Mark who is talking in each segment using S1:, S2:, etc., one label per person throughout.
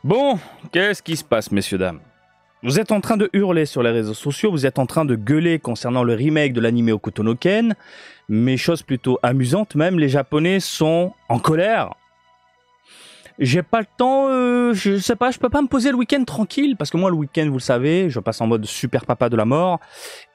S1: Bon, qu'est-ce qui se passe, messieurs, dames? Vous êtes en train de hurler sur les réseaux sociaux, vous êtes en train de gueuler concernant le remake de l'anime Hokuto no Ken, mais chose plutôt amusante, même les Japonais sont en colère. J'ai pas le temps, je sais pas, je peux pas me poser le week-end tranquille, parce que moi le week-end, vous le savez, je passe en mode super papa de la mort,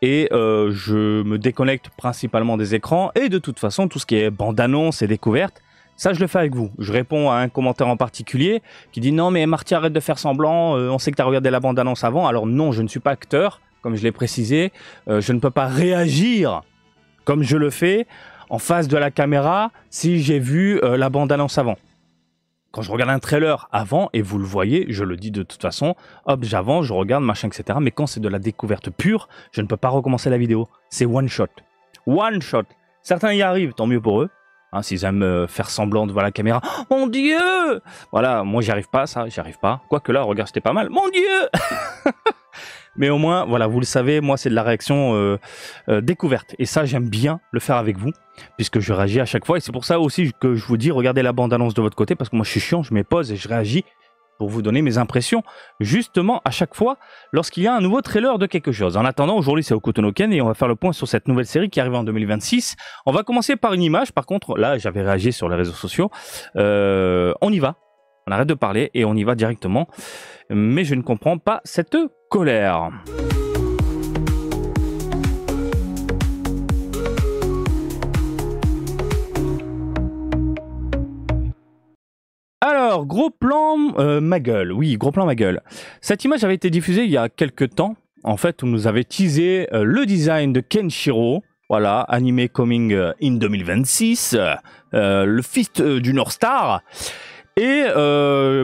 S1: et je me déconnecte principalement des écrans, et de toute façon, tout ce qui est bande-annonce et découverte, ça, je le fais avec vous. Je réponds à un commentaire en particulier qui dit « Non, mais Marty, arrête de faire semblant. On sait que tu as regardé la bande-annonce avant. » Alors non, je ne suis pas acteur, comme je l'ai précisé. Je ne peux pas réagir comme je le fais en face de la caméra si j'ai vu la bande-annonce avant. Quand je regarde un trailer avant, et vous le voyez, je le dis de toute façon, hop, j'avance, je regarde, machin, etc. Mais quand c'est de la découverte pure, je ne peux pas recommencer la vidéo. C'est one shot. One shot. Certains y arrivent, tant mieux pour eux. Hein, s'ils aiment faire semblant devant la caméra. Oh, mon Dieu! Voilà, moi j'y arrive pas, ça, j'y arrive pas. Quoique là, regarde, c'était pas mal. Mon Dieu! Mais au moins, voilà, vous le savez, moi c'est de la réaction découverte. Et ça, j'aime bien le faire avec vous, puisque je réagis à chaque fois. Et c'est pour ça aussi que je vous dis, regardez la bande-annonce de votre côté, parce que moi je suis chiant, je mets pause et je réagis pour vous donner mes impressions, justement à chaque fois lorsqu'il y a un nouveau trailer de quelque chose. En attendant, aujourd'hui c'est Hokuto no Ken et on va faire le point sur cette nouvelle série qui arrive en 2026. On va commencer par une image, par contre, là j'avais réagi sur les réseaux sociaux. On y va, on arrête de parler et on y va directement. Mais je ne comprends pas cette colère. Alors, gros plan ma gueule. Oui, gros plan ma gueule. Cette image avait été diffusée il y a quelques temps. En fait, on nous avait teasé le design de Kenshiro. Voilà, animé coming in 2026. Le fils du North Star. Et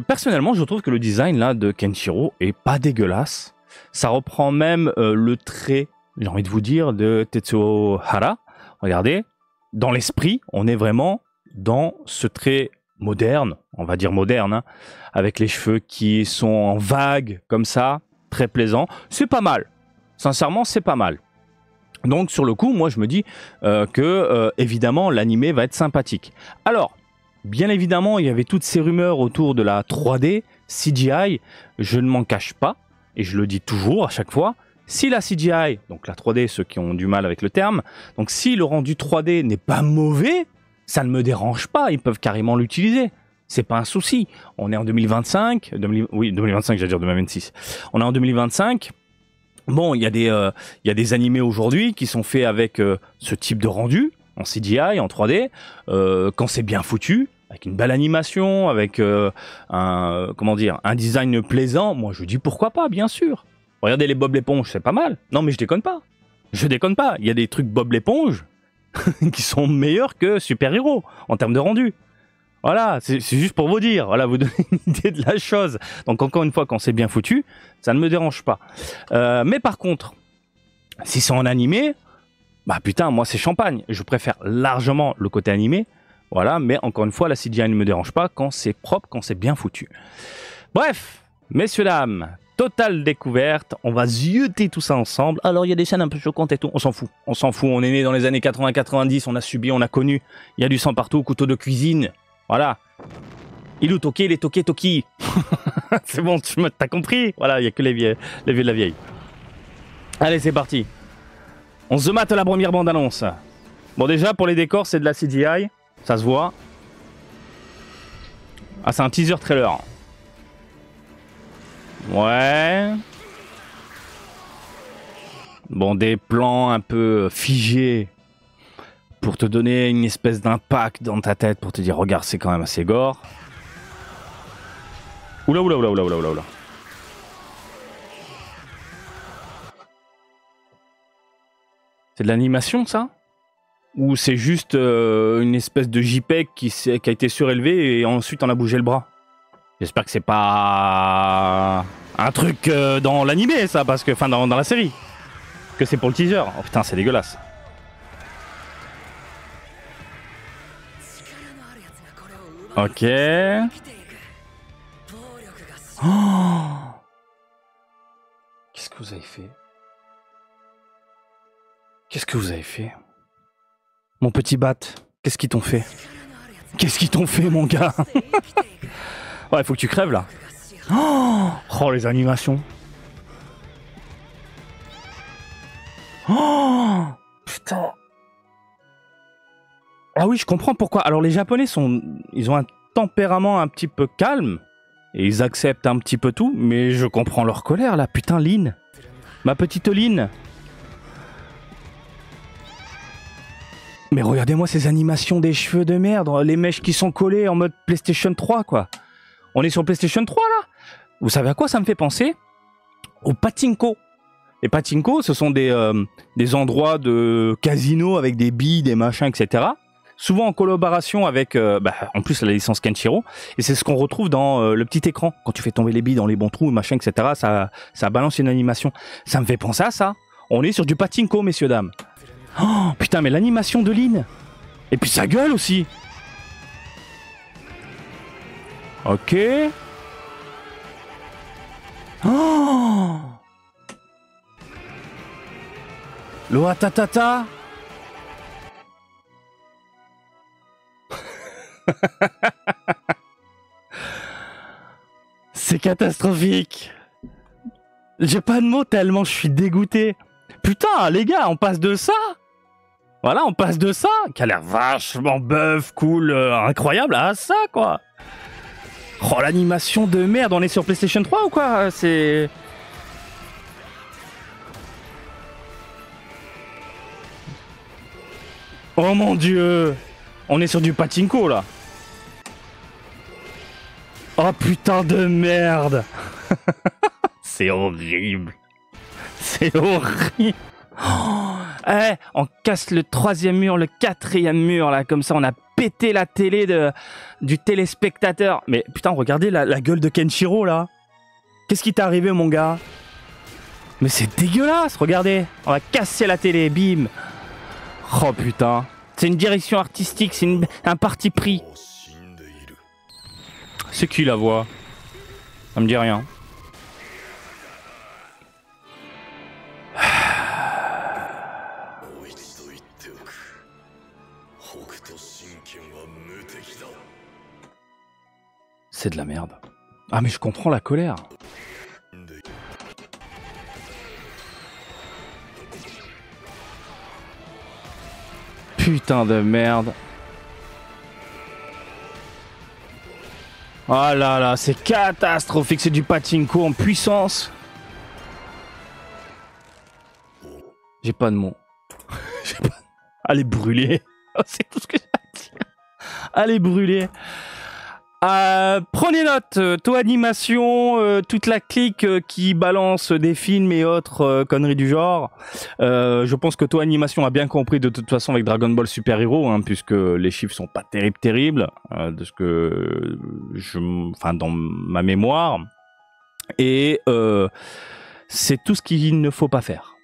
S1: personnellement, je trouve que le design là de Kenshiro est pas dégueulasse. Ça reprend même le trait, j'ai envie de vous dire, de Tetsuo Hara. Regardez, dans l'esprit, on est vraiment dans ce trait moderne, on va dire moderne, hein, avec les cheveux qui sont en vague, comme ça, très plaisant. C'est pas mal. Sincèrement, c'est pas mal. Donc, sur le coup, moi, je me dis que, évidemment, l'animé va être sympathique. Alors, bien évidemment, il y avait toutes ces rumeurs autour de la 3D, CGI. Je ne m'en cache pas, et je le dis toujours à chaque fois. Si la CGI, donc la 3D, ceux qui ont du mal avec le terme, donc si le rendu 3D n'est pas mauvais, ça ne me dérange pas, ils peuvent carrément l'utiliser. C'est pas un souci. On est en 2025, oui, 2025, j'allais dire 2026. On est en 2025. Bon, il y a des animés aujourd'hui qui sont faits avec ce type de rendu, en CGI, en 3D, quand c'est bien foutu, avec une belle animation, avec un design plaisant. Moi, je dis pourquoi pas, bien sûr. Regardez les Bob l'éponge, c'est pas mal. Non, mais je déconne pas. Je déconne pas. Il y a des trucs Bob l'éponge qui sont meilleurs que Super Hero en termes de rendu. Voilà, c'est juste pour vous dire, voilà, vous donner une idée de la chose. Donc encore une fois, quand c'est bien foutu, ça ne me dérange pas. Mais par contre, si c'est en animé, bah putain, moi c'est champagne. Je préfère largement le côté animé. Voilà, mais encore une fois, la CGI ne me dérange pas quand c'est propre, quand c'est bien foutu. Bref, messieurs, dames, totale découverte, on va zioter tout ça ensemble. Alors il y a des scènes un peu choquantes et tout, on s'en fout. On s'en fout, on est né dans les années 80-90, on a subi, on a connu. Il y a du sang partout, couteau de cuisine. Voilà. Il est toqué, il est toqué, toki. C'est bon, t'as compris? Voilà, il n'y a que les vieux de la vieille. Allez, c'est parti. On se mate la première bande-annonce. Bon, déjà, pour les décors, c'est de la CGI. Ça se voit. Ah, c'est un teaser trailer. Ouais. Bon, des plans un peu figés pour te donner une espèce d'impact dans ta tête, pour te dire, regarde, c'est quand même assez gore. Oula, oula, oula, oula, oula, oula, oula. C'est de l'animation, ça? Ou c'est juste une espèce de JPEG qui a été surélevé et ensuite on a bougé le bras? J'espère que c'est pas un truc dans l'animé, ça, parce que, enfin, dans la série. Que c'est pour le teaser. Oh putain, c'est dégueulasse. Ok. Oh, qu'est-ce que vous avez fait? Qu'est-ce que vous avez fait? Mon petit bat, qu'est-ce qu'ils t'ont fait? Qu'est-ce qu'ils t'ont fait, mon gars? Ouais, faut que tu crèves, là. Oh, les animations. Oh, putain. Ah oui, je comprends pourquoi. Alors les Japonais ils ont un tempérament un petit peu calme et ils acceptent un petit peu tout, mais je comprends leur colère là. Putain, Lynn, ma petite Lynn. Mais regardez-moi ces animations des cheveux de merde, les mèches qui sont collées en mode PlayStation 3 quoi. On est sur PlayStation 3 là. Vous savez à quoi ça me fait penser? Au pachinko. Les pachinko, ce sont des endroits de casino avec des billes, des machins, etc. Souvent en collaboration avec, en plus la licence Kenshiro. Et c'est ce qu'on retrouve dans le petit écran. Quand tu fais tomber les billes dans les bons trous, machin, etc. Ça balance une animation. Ça me fait penser à ça. On est sur du pachinko, messieurs, dames. Oh, putain, mais l'animation de Lynn. Et puis sa gueule aussi. Ok. Oh, Loatatata. C'est catastrophique. J'ai pas de mots tellement je suis dégoûté. Putain, les gars, on passe de ça. Voilà, on passe de ça, qui a l'air vachement bœuf, cool, incroyable, à ça, quoi. Oh, l'animation de merde, on est sur PlayStation 3 ou quoi? C'est... Oh mon dieu! On est sur du pachinko, là. Oh putain de merde! C'est horrible. C'est horrible. Oh, on casse le 3e mur, le 4e mur, là, comme ça, on a pété la télé du téléspectateur. Mais putain, regardez la gueule de Kenshiro, là. Qu'est-ce qui t'est arrivé, mon gars? Mais c'est dégueulasse, regardez. On va casser la télé, bim. Oh putain. C'est une direction artistique, c'est un parti pris. C'est qui la voix? Ça me dit rien. C'est de la merde. Ah mais je comprends la colère. Putain de merde. Oh là là, c'est catastrophique, c'est du pachinko en puissance. J'ai pas de mots. Allez brûler. C'est tout ce que j'ai à dire. Allez brûler. Prenez note, Toei Animation, toute la clique qui balance des films et autres conneries du genre. Je pense que Toei Animation a bien compris de toute façon avec Dragon Ball Super Hero, hein, puisque les chiffres sont pas terribles, de ce que dans ma mémoire. Et c'est tout ce qu'il ne faut pas faire.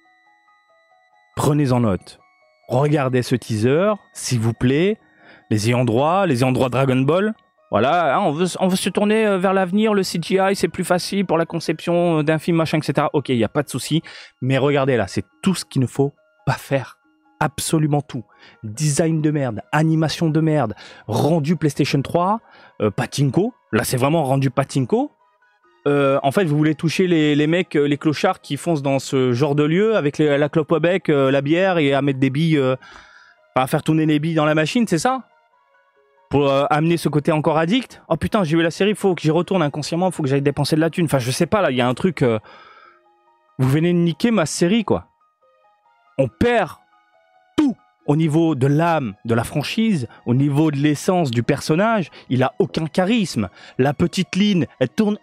S1: Prenez en note. Regardez ce teaser, s'il vous plaît. Les ayants droit Dragon Ball. Voilà, hein, on veut se tourner vers l'avenir, le CGI, c'est plus facile pour la conception d'un film, machin, etc. Ok, il n'y a pas de souci. Mais regardez là, c'est tout ce qu'il ne faut pas faire. Absolument tout. Design de merde, animation de merde, rendu PlayStation 3, pachinko. Là, c'est vraiment rendu pachinko. En fait, vous voulez toucher les mecs, les clochards qui foncent dans ce genre de lieu avec la clope au bec, la bière et à mettre des billes, à faire tourner les billes dans la machine, c'est ça? Pour amener ce côté encore addict. Oh putain, j'ai vu la série, faut que j'y retourne inconsciemment, faut que j'aille dépenser de la thune. Enfin, je sais pas, là, il y a un truc... vous venez de niquer ma série, quoi. On perd tout au niveau de l'âme de la franchise, au niveau de l'essence du personnage. Il a aucun charisme. La petite Lynn, elle tourne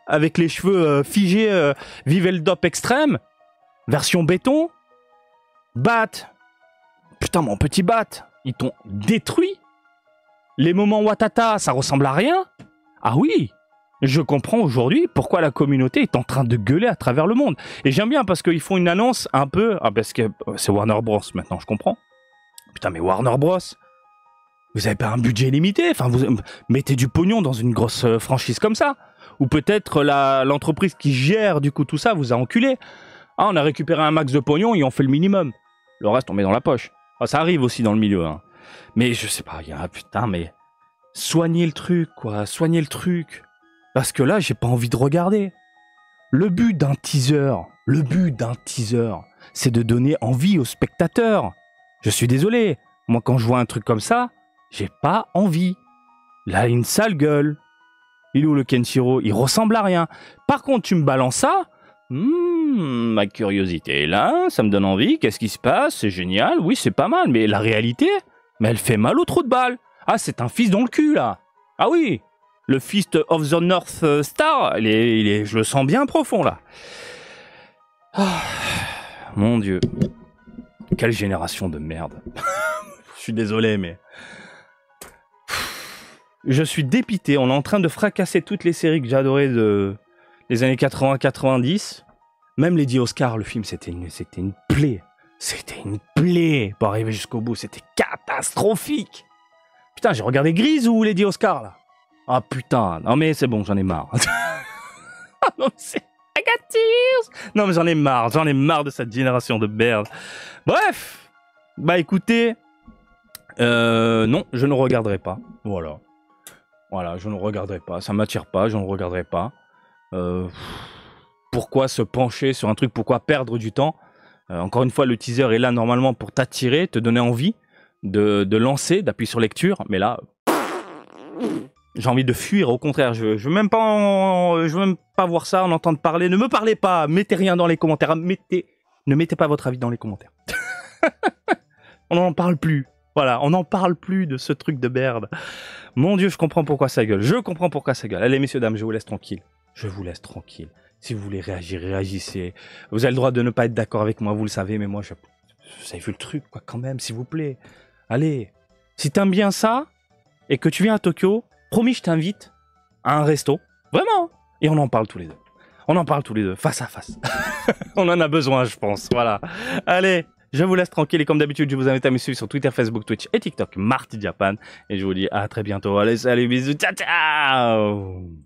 S1: avec les cheveux figés, vive le dop extrême. Version béton. Bat. Putain, mon petit Bat, ils t'ont détruit. Les moments Watata, ça ressemble à rien. Ah oui, je comprends aujourd'hui pourquoi la communauté est en train de gueuler à travers le monde. Et j'aime bien parce qu'ils font une annonce un peu... Ah, parce que c'est Warner Bros maintenant, je comprends. Putain, mais Warner Bros, vous avez pas un budget limité. Enfin, vous mettez du pognon dans une grosse franchise comme ça. Ou peut-être l'entreprise qui gère du coup tout ça vous a enculé. Ah, on a récupéré un max de pognon et on fait le minimum. Le reste, on met dans la poche. Ah, ça arrive aussi dans le milieu, hein. Mais je sais pas, il y a putain, mais soignez le truc, quoi, soignez le truc. Parce que là, j'ai pas envie de regarder. Le but d'un teaser, c'est de donner envie aux spectateurs. Je suis désolé. Moi, quand je vois un truc comme ça, j'ai pas envie. Là, une sale gueule. Il est où le Kenshiro? Il ressemble à rien. Par contre, tu me balances ça. Ma curiosité est là, ça me donne envie. Qu'est-ce qui se passe? C'est génial. Oui, c'est pas mal. Mais la réalité, elle fait mal au trou de balle. Ah, c'est un fils dans le cul, là. Ah oui, le Fist of the North Star, je le sens bien profond, là. Ah, mon Dieu. Quelle génération de merde. Je suis désolé, mais... Je suis dépité. On est en train de fracasser toutes les séries que j'adorais des années 80-90. Même Lady Oscar, le film, c'était une plaie. C'était une plaie pour arriver jusqu'au bout. C'était catastrophique. Putain, j'ai regardé Grise ou Lady Oscar, là. Ah putain. Non mais c'est bon, j'en ai marre. Non, c'est... I got tears. Non mais j'en ai marre de cette génération de merde. Bref. Bah écoutez... non, je ne regarderai pas. Voilà, je ne regarderai pas. Ça m'attire pas, je ne regarderai pas. Pourquoi se pencher sur un truc? Pourquoi perdre du temps? Encore une fois, le teaser est là normalement pour t'attirer, te donner envie de lancer, d'appuyer sur lecture. Mais là, j'ai envie de fuir. Au contraire, je veux même pas voir ça, en entendre parler. Ne me parlez pas, mettez rien dans les commentaires. Ne mettez pas votre avis dans les commentaires. On n'en parle plus. Voilà, on n'en parle plus de ce truc de merde. Mon Dieu, je comprends pourquoi ça gueule. Allez, messieurs, dames, je vous laisse tranquille. Si vous voulez réagir, réagissez. Vous avez le droit de ne pas être d'accord avec moi, vous le savez, mais moi, vous avez vu le truc, quoi, quand même, s'il vous plaît. Allez, si t'aimes bien ça, et que tu viens à Tokyo, promis, je t'invite à un resto. Vraiment. Et on en parle tous les deux. Face à face. On en a besoin, je pense. Voilà. Allez. Je vous laisse tranquille et comme d'habitude, je vous invite à me suivre sur Twitter, Facebook, Twitch et TikTok, Marty Japan. Et je vous dis à très bientôt. Allez, salut, bisous, ciao, ciao!